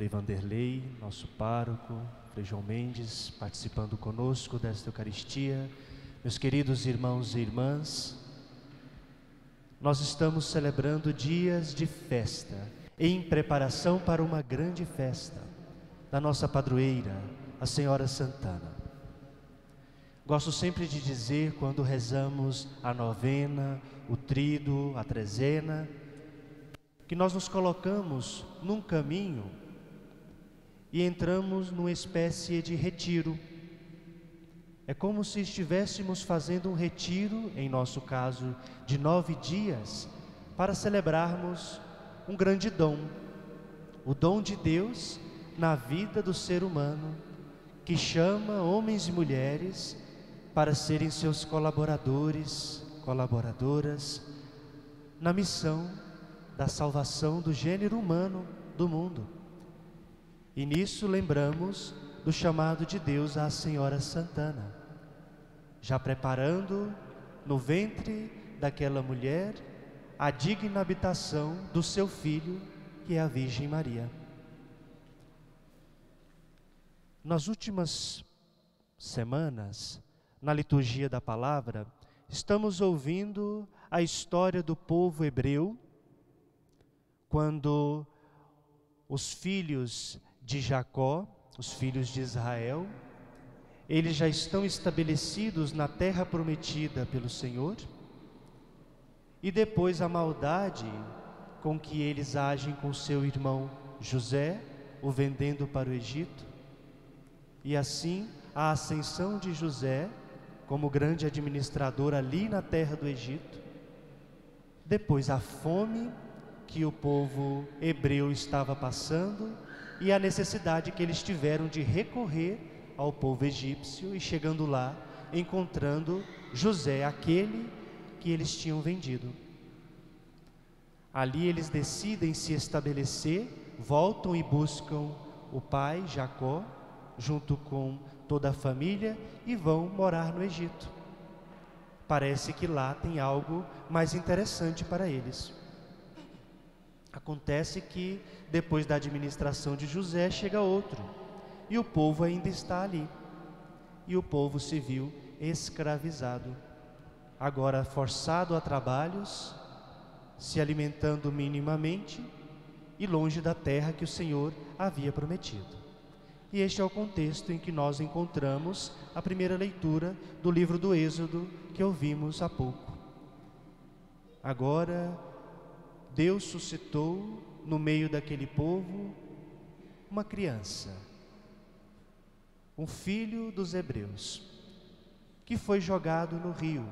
Frei Vanderlei, nosso pároco, Frei João Mendes, participando conosco desta Eucaristia, meus queridos irmãos e irmãs, nós estamos celebrando dias de festa, em preparação para uma grande festa da nossa padroeira, a Senhora Santana. Gosto sempre de dizer, quando rezamos a novena, o tríduo, a trezena, que nós nos colocamos num caminho e entramos numa espécie de retiro. É como se estivéssemos fazendo um retiro, em nosso caso, de 9 dias, para celebrarmos um grande dom, o dom de Deus na vida do ser humano, que chama homens e mulheres para serem seus colaboradores, colaboradoras, na missão da salvação do gênero humano do mundo. E nisso lembramos do chamado de Deus à Senhora Santana, já preparando no ventre daquela mulher a digna habitação do seu filho, que é a Virgem Maria. Nas últimas semanas, na liturgia da palavra, estamos ouvindo a história do povo hebreu, quando os filhos de Jacó, os filhos de Israel, eles já estão estabelecidos na terra prometida pelo Senhor, e depois a maldade com que eles agem com seu irmão José, o vendendo para o Egito, e assim a ascensão de José como grande administrador ali na terra do Egito, depois a fome que o povo hebreu estava passando e a necessidade que eles tiveram de recorrer ao povo egípcio, e chegando lá, encontrando José, aquele que eles tinham vendido. Ali eles decidem se estabelecer, voltam e buscam o pai Jacó, junto com toda a família, e vão morar no Egito. Parece que lá tem algo mais interessante para eles. Acontece que depois da administração de José chega outro, e o povo ainda está ali, e o povo se viu escravizado, agora forçado a trabalhos, se alimentando minimamente e longe da terra que o Senhor havia prometido. E este é o contexto em que nós encontramos a primeira leitura do livro do Êxodo, que ouvimos há pouco. Agora Deus suscitou no meio daquele povo uma criança, um filho dos hebreus, que foi jogado no rio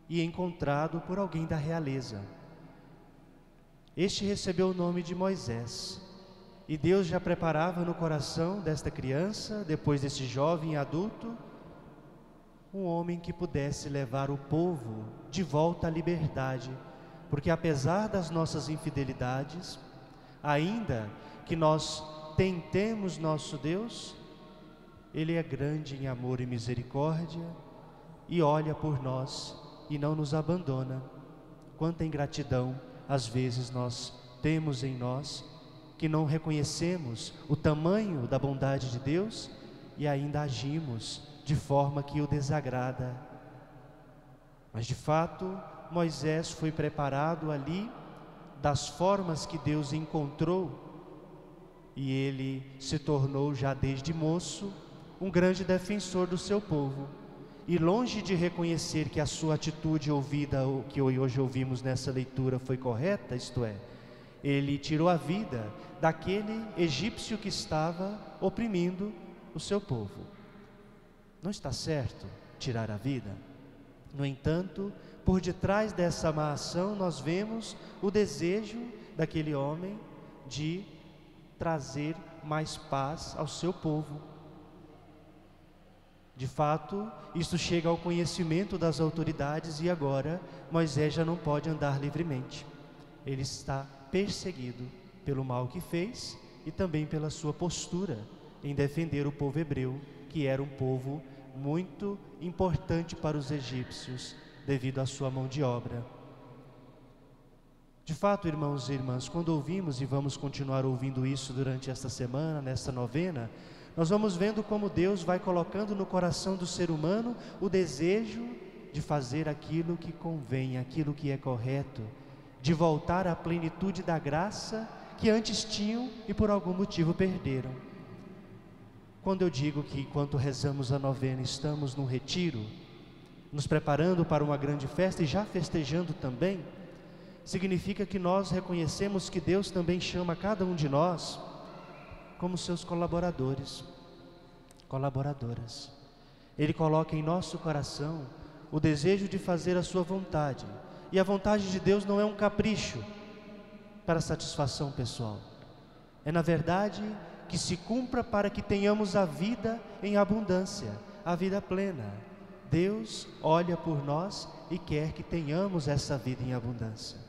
e encontrado por alguém da realeza. Este recebeu o nome de Moisés, e Deus já preparava no coração desta criança, depois desse jovem adulto, um homem que pudesse levar o povo de volta à liberdade. Porque apesar das nossas infidelidades, ainda que nós tentemos nosso Deus, Ele é grande em amor e misericórdia, e olha por nós e não nos abandona. Quanta ingratidão às vezes nós temos em nós, que não reconhecemos o tamanho da bondade de Deus e ainda agimos de forma que o desagrada. Mas de fato, Moisés foi preparado ali das formas que Deus encontrou, e ele se tornou já desde moço um grande defensor do seu povo. E longe de reconhecer que a sua atitude ouvida, o que hoje ouvimos nessa leitura, foi correta, isto é, ele tirou a vida daquele egípcio que estava oprimindo o seu povo. Não está certo tirar a vida? No entanto, por detrás dessa má ação, nós vemos o desejo daquele homem de trazer mais paz ao seu povo. De fato, isso chega ao conhecimento das autoridades, e agora Moisés já não pode andar livremente. Ele está perseguido pelo mal que fez e também pela sua postura em defender o povo hebreu, que era um povo muito importante para os egípcios, devido à sua mão de obra. De fato, irmãos e irmãs, quando ouvimos, e vamos continuar ouvindo isso durante esta semana, nesta novena, nós vamos vendo como Deus vai colocando no coração do ser humano o desejo de fazer aquilo que convém, aquilo que é correto, de voltar à plenitude da graça que antes tinham e por algum motivo perderam. Quando eu digo que enquanto rezamos a novena estamos num retiro, nos preparando para uma grande festa e já festejando também, significa que nós reconhecemos que Deus também chama cada um de nós como seus colaboradores, colaboradoras. Ele coloca em nosso coração o desejo de fazer a sua vontade, e a vontade de Deus não é um capricho para satisfação pessoal, é na verdade que se cumpra para que tenhamos a vida em abundância, a vida plena. Deus olha por nós e quer que tenhamos essa vida em abundância.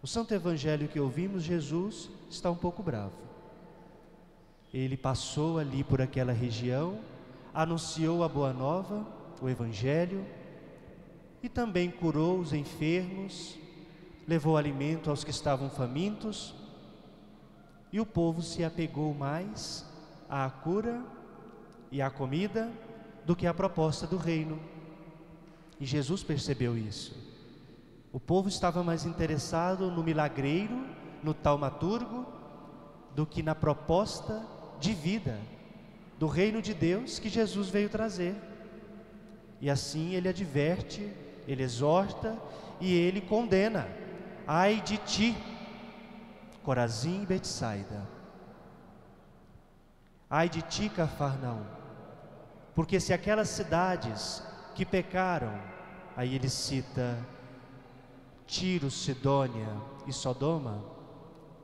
O Santo Evangelho que ouvimos, Jesus está um pouco bravo. Ele passou ali por aquela região, anunciou a boa nova, o Evangelho, e também curou os enfermos, levou alimento aos que estavam famintos, e o povo se apegou mais à cura e à comida do que à proposta do reino. E Jesus percebeu isso. O povo estava mais interessado no milagreiro, no taumaturgo, do que na proposta de vida do reino de Deus que Jesus veio trazer. E assim ele adverte, ele exorta e ele condena. Ai de ti, Corazim e Betsaida. Ai de ti, Cafarnaum. Porque se aquelas cidades que pecaram, aí ele cita Tiro, Sidônia e Sodoma,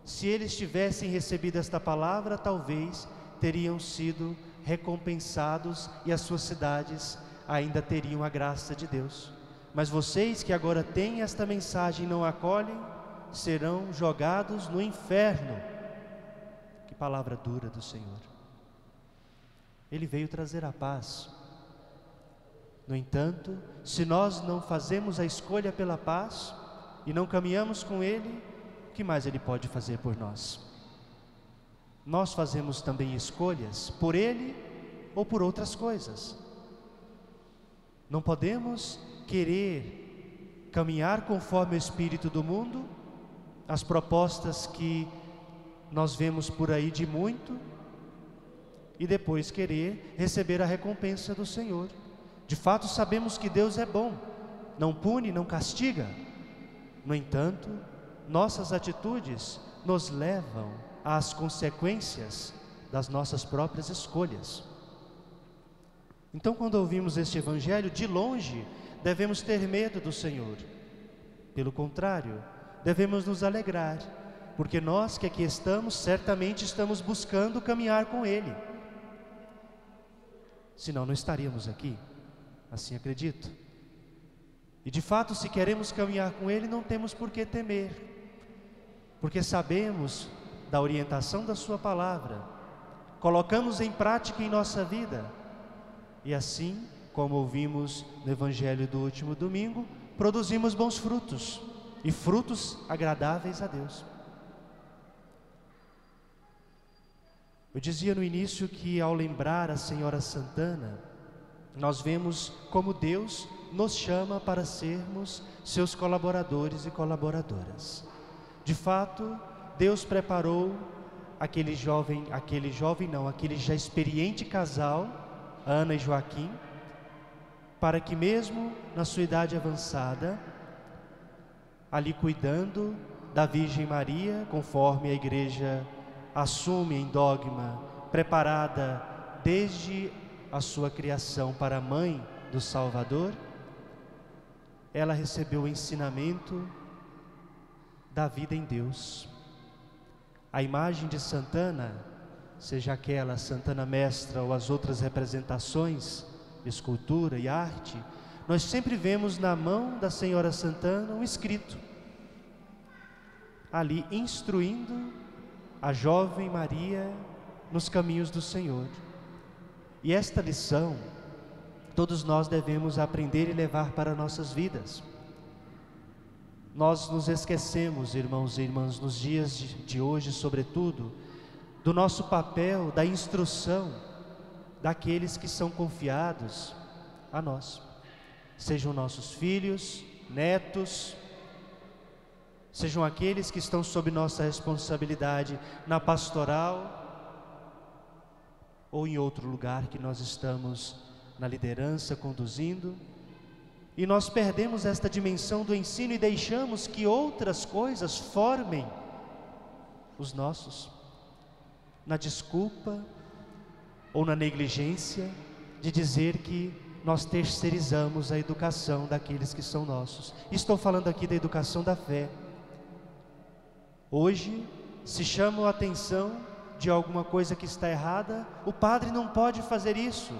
se eles tivessem recebido esta palavra, talvez teriam sido recompensados e as suas cidades ainda teriam a graça de Deus. Mas vocês que agora têm esta mensagem e não acolhem, serão jogados no inferno. Que palavra dura do Senhor. Ele veio trazer a paz. No entanto, se nós não fazemos a escolha pela paz e não caminhamos com Ele, o que mais Ele pode fazer por nós? Nós fazemos também escolhas por Ele ou por outras coisas. Não podemos querer caminhar conforme o espírito do mundo, as propostas que nós vemos por aí de muito, e depois querer receber a recompensa do Senhor. De fato, sabemos que Deus é bom, não pune, não castiga. No entanto, nossas atitudes nos levam às consequências das nossas próprias escolhas. Então, quando ouvimos este Evangelho, de longe, devemos ter medo do Senhor. Pelo contrário, devemos nos alegrar, porque nós que aqui estamos, certamente estamos buscando caminhar com Ele. Senão não estaríamos aqui, assim acredito. E de fato, se queremos caminhar com Ele, não temos por que temer, porque sabemos da orientação da Sua palavra, colocamos em prática em nossa vida, e assim, como ouvimos no Evangelho do último domingo, produzimos bons frutos, e frutos agradáveis a Deus. Eu dizia no início que ao lembrar a Senhora Santana, nós vemos como Deus nos chama para sermos seus colaboradores e colaboradoras. De fato, Deus preparou aquele já experiente casal, Ana e Joaquim, para que mesmo na sua idade avançada, ali cuidando da Virgem Maria, conforme a Igreja assume em dogma, preparada desde a sua criação para a mãe do Salvador, ela recebeu o ensinamento da vida em Deus. A imagem de Santana, seja aquela Santana Mestra ou as outras representações, escultura e arte, nós sempre vemos na mão da Senhora Santana um escrito, ali instruindo a jovem Maria nos caminhos do Senhor. E esta lição todos nós devemos aprender e levar para nossas vidas. nós nos esquecemos, irmãos e irmãs, nos dias de hoje, sobretudo, do nosso papel, da instrução daqueles que são confiados a nós. Sejam nossos filhos, netos, sejam aqueles que estão sob nossa responsabilidade na pastoral ou em outro lugar que nós estamos na liderança conduzindo, e nós perdemos esta dimensão do ensino e deixamos que outras coisas formem os nossos, na desculpa ou na negligência de dizer que nós terceirizamos a educação daqueles que são nossos. Estou falando aqui da educação da fé. Hoje, se chama a atenção de alguma coisa que está errada, o padre não pode fazer isso.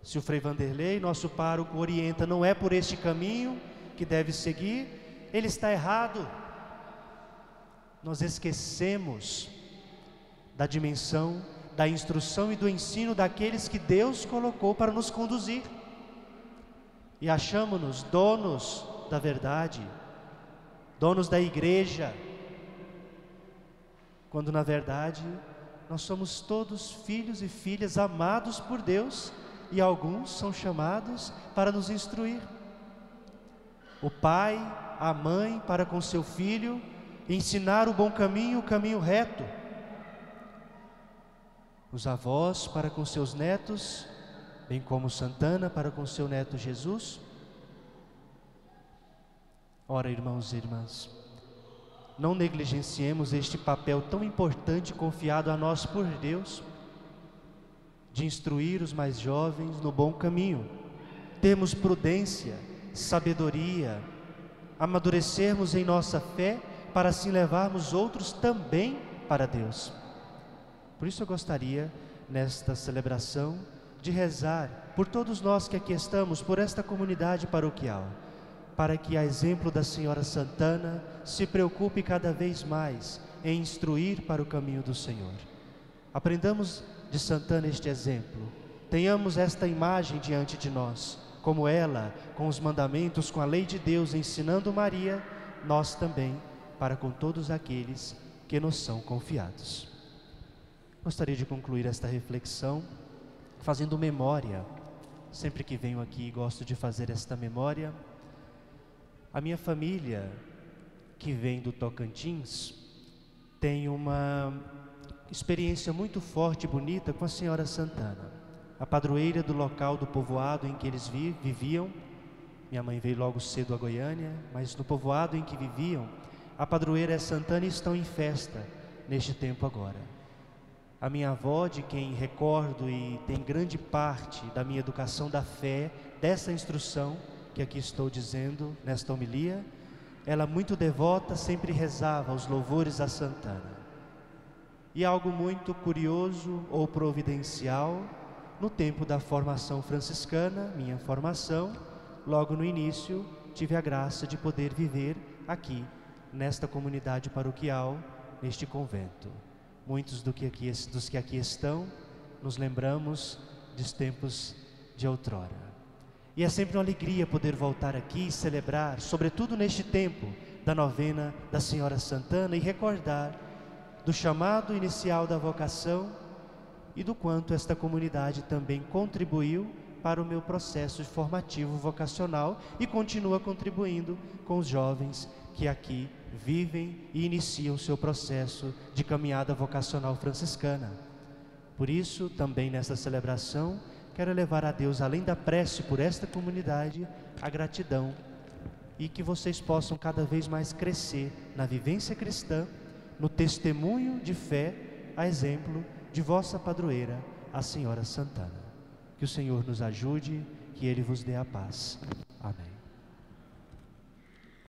Se o Frei Vanderlei, nosso pároco, orienta, não é por este caminho que deve seguir, ele está errado. Nós esquecemos da dimensão da instrução e do ensino daqueles que Deus colocou para nos conduzir, e achamos-nos donos da verdade, donos da igreja, quando na verdade nós somos todos filhos e filhas amados por Deus, e alguns são chamados para nos instruir. O pai, a mãe para com seu filho ensinar o bom caminho, o caminho reto. Os avós para com seus netos, bem como Santana para com seu neto Jesus. Ora, irmãos e irmãs, não negligenciemos este papel tão importante confiado a nós por Deus, de instruir os mais jovens no bom caminho, termos prudência, sabedoria, amadurecermos em nossa fé, para assim levarmos outros também para Deus. Por isso eu gostaria, nesta celebração, de rezar por todos nós que aqui estamos, por esta comunidade paroquial, para que, a exemplo da Senhora Santana, se preocupe cada vez mais em instruir para o caminho do Senhor. Aprendamos de Santana este exemplo, tenhamos esta imagem diante de nós, como ela, com os mandamentos, com a lei de Deus, ensinando Maria, nós também, para com todos aqueles que nos são confiados. Gostaria de concluir esta reflexão fazendo memória. Sempre que venho aqui gosto de fazer esta memória. A minha família, que vem do Tocantins, tem uma experiência muito forte e bonita com a Senhora Santana, a padroeira do local do povoado em que eles viviam. Minha mãe veio logo cedo a Goiânia, mas no povoado em que viviam, a padroeira é Santana e estão em festa neste tempo agora. A minha avó, de quem recordo e tem grande parte da minha educação da fé, dessa instrução que aqui estou dizendo nesta homilia, ela muito devota sempre rezava os louvores a Santana. E algo muito curioso ou providencial, no tempo da formação franciscana, minha formação, logo no início, tive a graça de poder viver aqui, nesta comunidade paroquial, neste convento. Muitos dos que aqui estão, nos lembramos dos tempos de outrora. E é sempre uma alegria poder voltar aqui e celebrar, sobretudo neste tempo da novena da Senhora Santana, e recordar do chamado inicial da vocação e do quanto esta comunidade também contribuiu para o meu processo formativo vocacional e continua contribuindo com os jovens que aqui vivem e iniciam o seu processo de caminhada vocacional franciscana. Por isso, também nesta celebração, quero levar a Deus, além da prece por esta comunidade, a gratidão, e que vocês possam cada vez mais crescer na vivência cristã, no testemunho de fé, a exemplo de vossa padroeira, a Senhora Santana. Que o Senhor nos ajude, que Ele vos dê a paz. Amém.